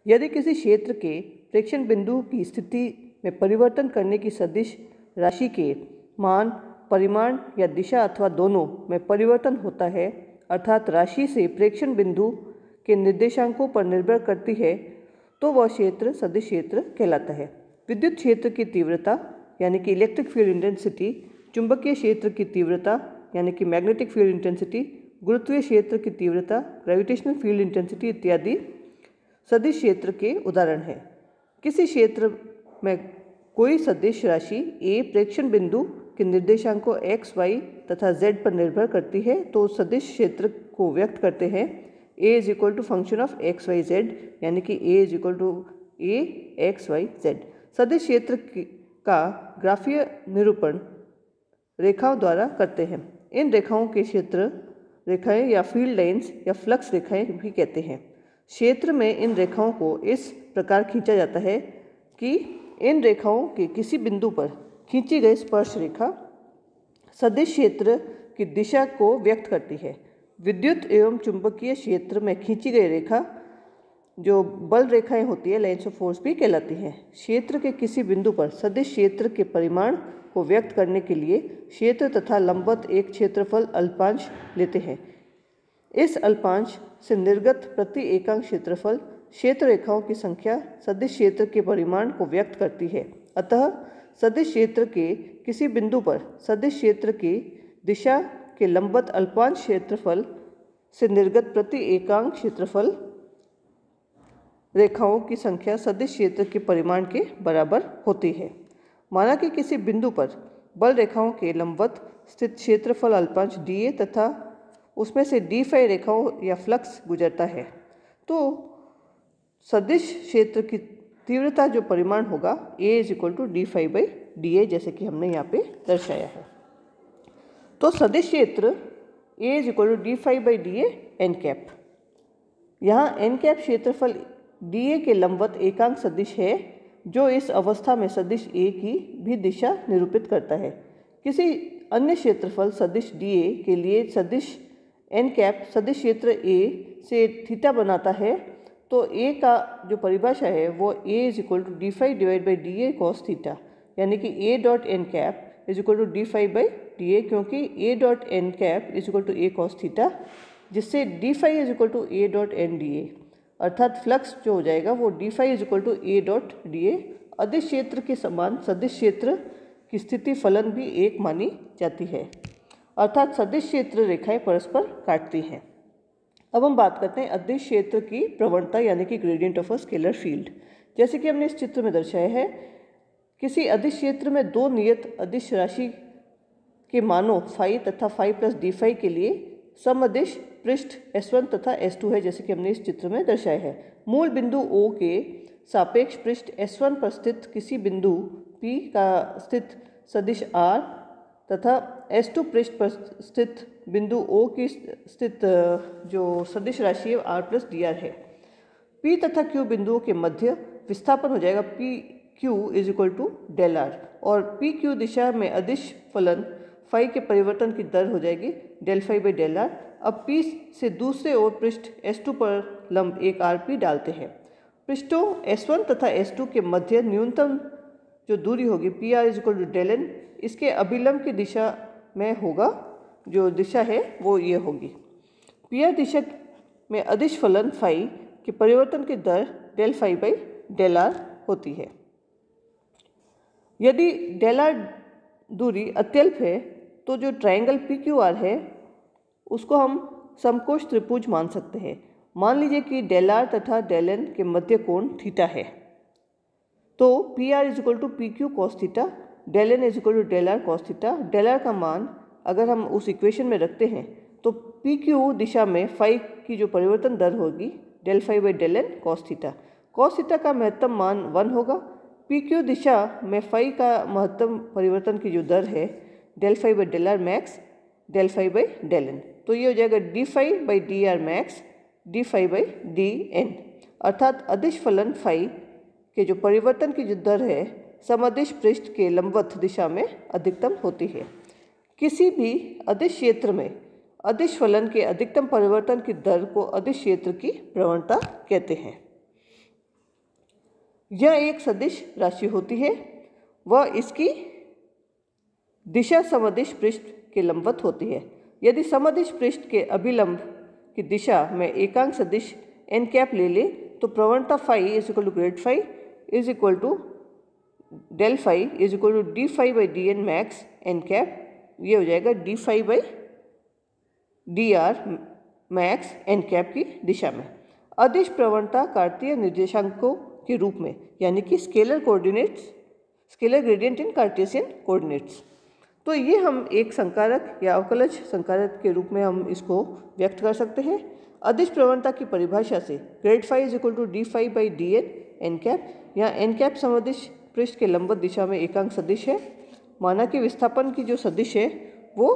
यदि किसी क्षेत्र के प्रेक्षण बिंदु की स्थिति में परिवर्तन करने की सदिश राशि के मान, परिमाण या दिशा अथवा दोनों में परिवर्तन होता है, अर्थात राशि से प्रेक्षण बिंदु के निर्देशांकों पर निर्भर करती है, तो वह क्षेत्र सदिश क्षेत्र कहलाता है। विद्युत क्षेत्र की तीव्रता यानी कि इलेक्ट्रिक फील्ड इंटेंसिटी, चुंबकीय क्षेत्र की तीव्रता यानी कि मैग्नेटिक फील्ड इंटेंसिटी, गुरुत्वीय क्षेत्र की तीव्रता, ग्रेविटेशनल फील्ड इंटेंसिटी इत्यादि सदिश क्षेत्र के उदाहरण हैं। किसी क्षेत्र में कोई सदिश राशि ए प्रेक्षण बिंदु के निर्देशांकों x, y तथा z पर निर्भर करती है, तो सदिश क्षेत्र को व्यक्त करते हैं a is equal to function of x, y, z, यानी कि a is equal to a x, y, z। सदिश क्षेत्र का ग्राफीय निरूपण रेखाओं द्वारा करते हैं। इन रेखाओं के क्षेत्र रेखाएं या फील्ड लाइंस या फ्लक्स रेखाएं भी कहते हैं। क्षेत्र में इन रेखाओं को इस प्रकार खींचा जाता है कि इन रेखाओं के किसी बिंदु पर खींची गई स्पर्श रेखा सदिश क्षेत्र की दिशा को व्यक्त करती है। विद्युत एवं चुंबकीय क्षेत्र में खींची गई रेखा जो बल रेखाएं होती है, लाइन्स ऑफ फोर्स भी कहलाती हैं। क्षेत्र के किसी बिंदु पर सदिश क्षेत्र के परिमाण को व्यक्त करने के लिए क्षेत्र तथा लंबवत एक क्षेत्रफल अल्पांश लेते हैं। इस अल्पांश से निर्गत प्रति एकांक क्षेत्रफल क्षेत्र रेखाओं की संख्या सदिश क्षेत्र के परिमाण को व्यक्त करती है। अतः सदिश क्षेत्र के किसी बिंदु पर सदिश क्षेत्र की दिशा के लंबवत अल्पांश क्षेत्रफल से निर्गत प्रति एकांक क्षेत्रफल रेखाओं की संख्या सदिश क्षेत्र के परिमाण के बराबर होती है। माना कि किसी बिंदु पर बल रेखाओं के लंबवत स्थित क्षेत्रफल अल्पांश dA तथा उसमें से d∅ रेखाओं या फ्लक्स गुजरता है, तो सदिश क्षेत्र की तीव्रता जो परिमाण होगा A is equal to d∅/dA, जैसे कि हमने यहाँ पे दर्शाया है। तो सदिश क्षेत्र A is equal to d∅/dA n cap. यहाँ n कैप क्षेत्रफल dA के लंबवत एकांक सदिश है, जो इस अवस्था में सदिश A की भी दिशा निरूपित करता है। किसी अन्य क्षेत्रफल सदिश dA के लिए सदिश n कैप सदिश क्षेत्र A से थीटा बनाता है, तो A का जो परिभाषा है वो A is equal to d∅/dA cos theta, यानी कि A dot n cap is equal to d∅/dA, क्योंकि A dot n cap is equal to A cos theta, जिससे d∅ is equal to A dot n dA, अर्थात flux जो हो जाएगा वो d∅ is equal to A dot dA। अदिश क्षेत्र के समान सदिश क्षेत्र की स्थिति फलन भी एक मानी जाती है, अर्थात सदिश क्षेत्र रेखाएं परस्पर काटती हैं। अब हम बात करते हैं अदिश क्षेत्र की प्रवणता यानी कि gradient of a scalar field. जैसे कि हमने इस चित्र में दर्शाया है, किसी अदिश क्षेत्र में दो नियत अदिश राशि के मानों फाई तथा फाई प्लस d∅ के लिए समअदिश पृष्ठ S1 तथा S2 है, जैसे कि हमने इस चित्र में दर्शाया है। मूल बिंदु O के सापेक्ष पृष्ठ S1 पर स्थित किसी बिंदु P का स्थित सदिश R तथा S2 पृष्ठ पर स्थित बिंदु O की स्थित जो सदिश राशि है R प्लस dr है। P तथा Q बिंदुओं के मध्य विस्थापन हो जाएगा PQ is equal to del R, और PQ दिशा में अदिश फलन फाई के परिवर्तन की दर हो जाएगी del∅/del R। अब P से दूसरे ओर पृष्ठ S2 पर लंब एक RP डालते हैं। पृष्ठों S1 तथा S2 के मध्य न्यूनतम जो दूरी होगी PR is equal to del n, इसके अभिलंब की दिशा में होगा, जो दिशा है वो ये होगी। PR दिशा में अदिश फलन फाई के परिवर्तन की दर del∅/del R होती है। यदि del R दूरी अत्यल्प है, तो जो ट्रायंगल PQR है उसको हम समकोश त्रिभुज मान सकते हैं। मान लीजिए कि del R तथा del n के मध्य कोण थीटा है, तो PR is equal to PQ cos theta, del n is equal to del R cos theta. del R का मान अगर हम उस इक्वेशन में रखते हैं तो PQ दिशा में फाई की जो परिवर्तन दर होगी del∅/del n cos theta. cos theta का महत्तम मान 1 होगा। PQ दिशा में फाई का महत्तम परिवर्तन की जो दर है del∅/del R max del∅/del n, तो ये हो जाएगा d∅/dr मैक्स d∅/dn, अर्थात अदिश फलन फाई के जो परिवर्तन की जो दर है समअदिश पृष्ठ के लंबवत दिशा में अधिकतम होती है। किसी भी अदिश क्षेत्र में अदिश फलन के अधिकतम परिवर्तन की दर को अदिश क्षेत्र की प्रवणता कहते हैं। यह एक सदिश राशि होती है, वह इसकी दिशा समदिश पृष्ठ के लंबवत होती है। यदि समदिश पृष्ठ के अभिलंब की दिशा में एकांक सदिश एन कैप ले ले तो प्रवणता phi is equal to grad phi is equal to del phi is equal to d phi by d n max n cap, ये हो जाएगा d phi by d r max n cap की दिशा में। अदिश प्रवणता कार्तीय निर्देशांकों के रूप में, यानी कि स्केलर कोऑर्डिनेट्स, स्केलर ग्रेडियंट इन कार्टेशियन कोऑर्डिनेट्स। तो ये हम एक संकारक या अवकलज संकारक के रूप में हम इसको व्यक्त कर सकते हैं। अदिश प्रवणता की परिभाषा से grad phi is equal to d phi by d n n cap, यहाँ एन कैप समदिश पृष्ठ के लंबवत दिशा में एकांक सदिश है। माना कि विस्थापन की जो सदिश है वो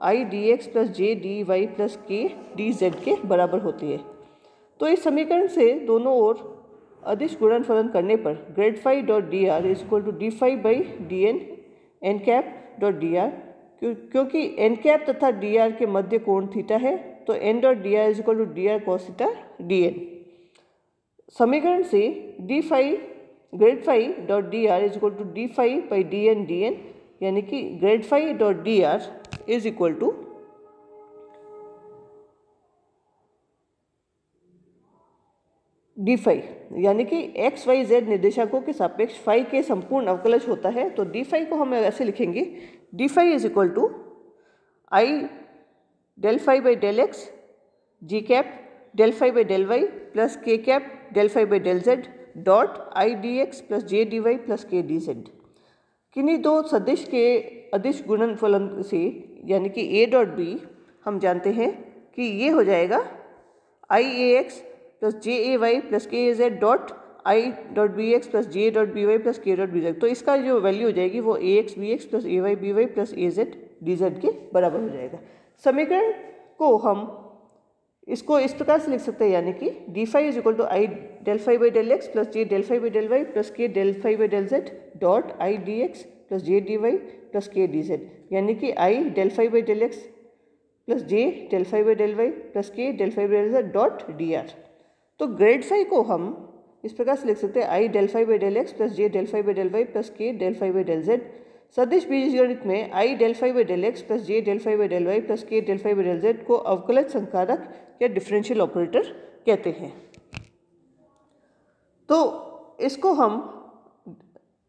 i d x plus j d y plus k d z के बराबर होती है। तो इस समीकरण से दोनों ओर अदिश गुणनफलन करने पर grad phi dot d r is equal to d phi by d n n cap dot d r, क्योंकि एन कैप तथा डी आर के मध्य कोण थीटा है तो n dot d r is equal to d r cos theta d n. समीकरण से d phi grad phi dot d r is equal to d phi by d n, यानी कि grad phi dot d r is equal to d phi, यानी कि x y Z निर्देशांकों के सापेक्ष phi के संपूर्ण अवकलज होता है। तो डी फाई को हम ऐसे लिखेंगे, d phi is equal to i del phi by del x j cap del phi by del y plus k cap del phi by del z dot i d x plus j d y plus k d z. किन्हीं दो सदिश के अदिश गुणनफलन से, यानी कि ए dot B, हम जानते हैं कि ये हो जाएगा i a x plus j a y plus k a z dot i dot b x plus j dot b y plus k dot b z. तो इसका जो वैल्यू हो जाएगी वो a x b x plus a y b y plus a z d z के बराबर हो जाएगा। समीकरण को हम इसको इस प्रकार से लिख सकते हैं, यानी कि d phi is equal to i del phi by del x plus j del phi by del y plus k del phi by del z dot i d x plus j d y plus k d z, यानी कि i del phi by del x plus j del phi by del y plus k del phi by del z dot d r. तो grad phi को हम इस प्रकार से लिख सकते हैं, i del phi by del x plus j del phi by del y plus k del phi by del z. सदिश बीजगणित में i del phi by del x plus j del phi by del y plus k del phi by del z को अवकलज संकारक या differential operator कहते हैं। तो इसको हम,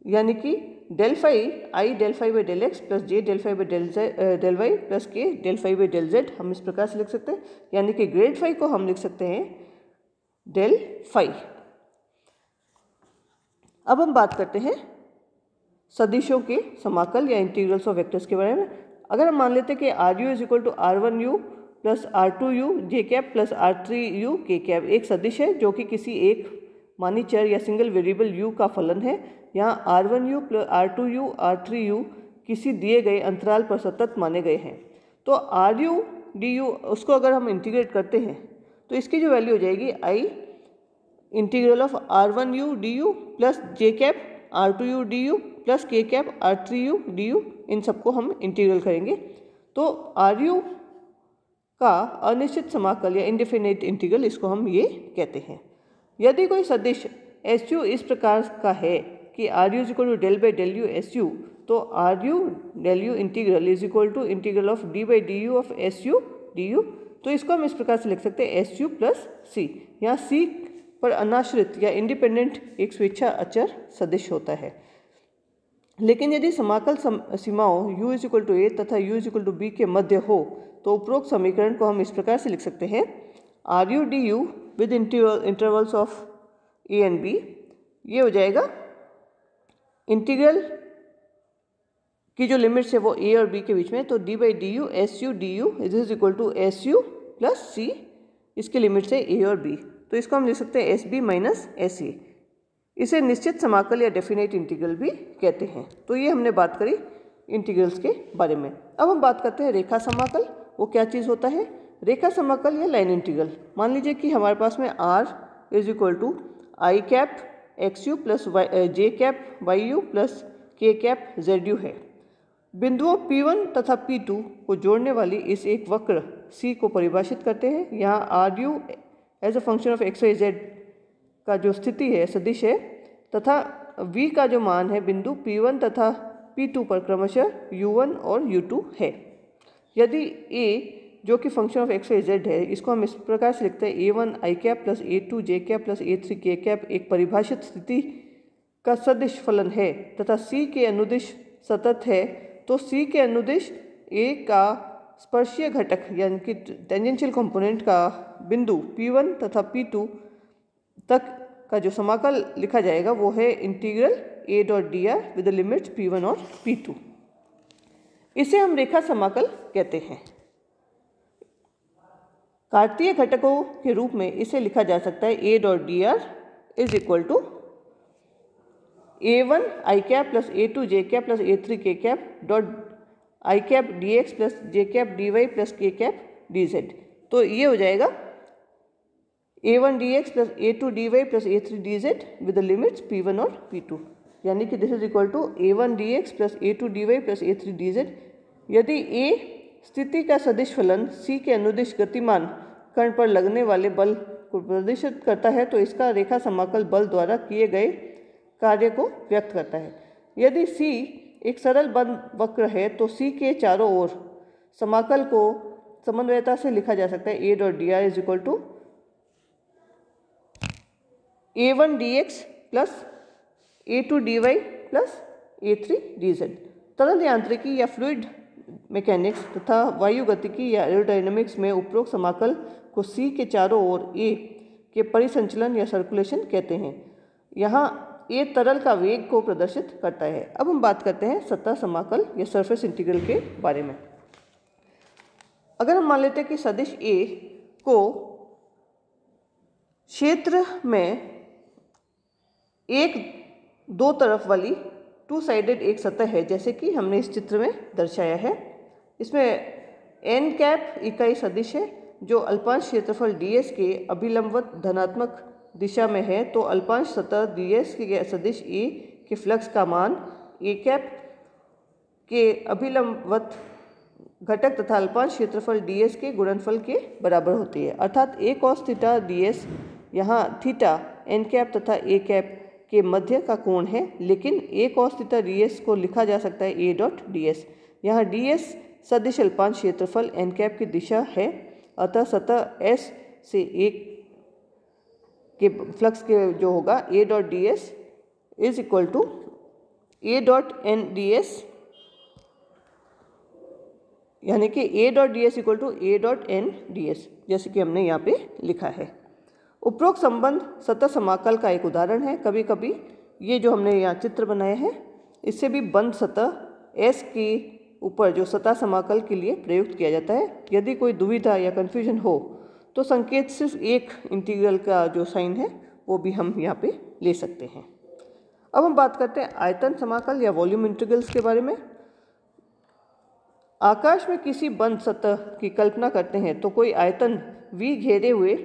यानी कि del phi i del phi by del x plus j del phi by del y plus k del phi by del z हम इस प्रकार से लिख सकते हैं, यानी कि ग्रेड फाई को हम लिख सकते हैं डेल फाई। अब हम बात करते हैं सदिशों के समाकल या इंटीग्रल्स ऑफ वेक्टर्स के बारे में। अगर हम मान लेते हैं कि r u is equal to r one u plus r two u j cap plus r three u k cap एक सदिश है जो कि किसी एक मानी चर या सिंगल वेरिएबल u का फलन है। यहाँ r one u plus r two u r three u किसी दिए गए अंतराल पर सतत माने गए हैं। तो आर यू डी यू उसको अगर हम इंटीग्रेट करते हैं तो इसकी जो वैल्यू हो जाएगी i integral of r one u d u plus j cap r two u d u plus k cap r three u d u, इन सबको हम इंटीग्रल करेंगे। तो आर यू का अनिश्चित समाकल या इंडेफिनिट इंटीग्रल, इसको हम ये कहते हैं। यदि कोई सदिश एस यू इस प्रकार का है कि r u is equal to del by del u s u, तो r u del u integral is equal to integral of d by d u of s u d u. तो इसको हम इस प्रकार से लिख सकते हैं एस यू प्लस सी। यहाँ सी पर अनाश्रित या इंडिपेंडेंट एक स्वेच्छा अचर सदिश होता है। लेकिन यदि समाकल सीमाओं u is equal to a तथा u is equal to b के मध्य हो तो उपरोक्त समीकरण को हम इस प्रकार से लिख सकते हैं, r u d u with intervals of a and b, ये हो जाएगा इंटीग्रल की जो लिमिट्स है वो a और b के बीच में, तो d by d u s u d u is equal to s u plus c, इसके लिमिट्स है a और b। तो इसको हम लिख सकते हैं s b minus s a. इसे निश्चित समाकल या डेफिनेट इंटीग्रल भी कहते हैं। तो ये हमने बात करी इंटीग्रल्स के बारे में। अब हम बात करते हैं रेखा समाकल। वो क्या चीज़ होता है? रेखा समाकल या लाइन इंटीग्रल। मान लीजिए कि हमारे पास में r is equal to i cap x u plus j cap y u plus k cap z u है। बिंदुओं P1 तथा P2 को जोड़ने वाली इस एक वक्र C को परिभाषित करते हैं। यहाँ r u as a function of x y z का जो स्थिति है, सदिश है, तथा v का जो मान है बिंदु P1 तथा P2 पर क्रमशः u1 और u2 है। यदि a जो कि function of x y z है, इसको हम इस प्रकार से लिखते हैं a1 i cap plus a2 j cap plus a3 k cap एक परिभाषित स्थिति का सदिश फलन है तथा c के अनुदिश सतत है, तो c के अनुदिश a का स्पर्शीय घटक यानी कि टेंजेंशियल कंपोनेंट का बिंदु P1 तथा P2 तक का जो समाकल लिखा जाएगा वो है integral a dot dr with the limits P1 और P2। इसे हम रेखा समाकल कहते हैं। कार्तीय घटकों के रूप में इसे लिखा जा सकता है a dot dr is equal to a1 i cap plus a2 j cap plus a3 k cap dot i cap dx plus j cap dy plus k cap dz। तो ये हो जाएगा a1 dx plus a2 dy plus a3 dz with the limits P1 और P2, यानी कि this is equal to a1 dx plus a2 dy plus a3 dz। यदि a स्थिति का सदिश फलन c के अनुदिश गतिमान कण पर लगने वाले बल को प्रदर्शित करता है, तो इसका रेखा समाकल बल द्वारा किए गए कार्य को व्यक्त करता है। यदि c एक सरल बंद वक्र है तो c के चारों ओर समाकल को समन्वयता से लिखा जा सकता है a dot dr is equal to a1 dx plus a2 dy plus a3 dz। तरल यांत्रिकी या फ्लूइड मैकेनिक्स तथा वायु गतिकी या एरोडायनामिक्स में उपरोक्त समाकल को c के चारों ओर a के परिसंचलन या सर्कुलेशन कहते हैं। यहाँ a तरल का वेग को प्रदर्शित करता है। अब हम बात करते हैं सतह समाकल या सरफेस इंटीग्रल के बारे में। अगर हम मान लेते हैं कि सदिश a को क्षेत्र में एक दो तरफ वाली टू साइडेड एक सतह है, जैसे कि हमने इस चित्र में दर्शाया है। इसमें n कैप इकाई सदिश है जो अल्पांश क्षेत्रफल ds के अभिलंबवत धनात्मक दिशा में है, तो अल्पांश सतह ds के सदिश a के फ्लक्स का मान a कैप के अभिलंबवत घटक तथा अल्पांश क्षेत्रफल ds के गुणनफल के बराबर होती है। अर्थात a cos थीटा ds यहाँ थीटा n कैप तथा a कैप के मध्य का कोण है, लेकिन a cos थीटा ds को लिखा जा सकता है a डॉट ds। यहाँ ds सदिश अल्पांश क्षेत्रफल n कैप की दिशा है, अतः सतह S से a के फ्लक्स के जो होगा a dot ds is equal to a dot n ds, यानी कि a dot ds equal to a dot n ds, जैसे कि हमने यहाँ पे लिखा है। उपरोक्त संबंध सतह समाकल का एक उदाहरण है। कभी कभी ये जो हमने यहाँ चित्र बनाया है इससे भी बंद सतह S के ऊपर जो सतह समाकल के लिए प्रयुक्त किया जाता है। यदि कोई दुविधा या कन्फ्यूजन हो तो संकेत सिर्फ एक इंटीग्रल का जो साइन है वो भी हम यहाँ पे ले सकते हैं। अब हम बात करते हैं आयतन समाकल या वॉल्यूम इंटीग्रल्स के बारे में। आकाश में किसी बंद सतह की कल्पना करते हैं तो कोई आयतन V घेरे हुए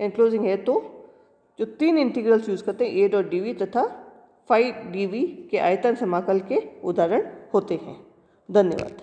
एनक्लोजिंग है, तो जो तीन इंटीग्रल्स यूज करते हैं a डॉट dv तथा phi dv के आयतन समाकल के उदाहरण होते हैं। धन्यवाद।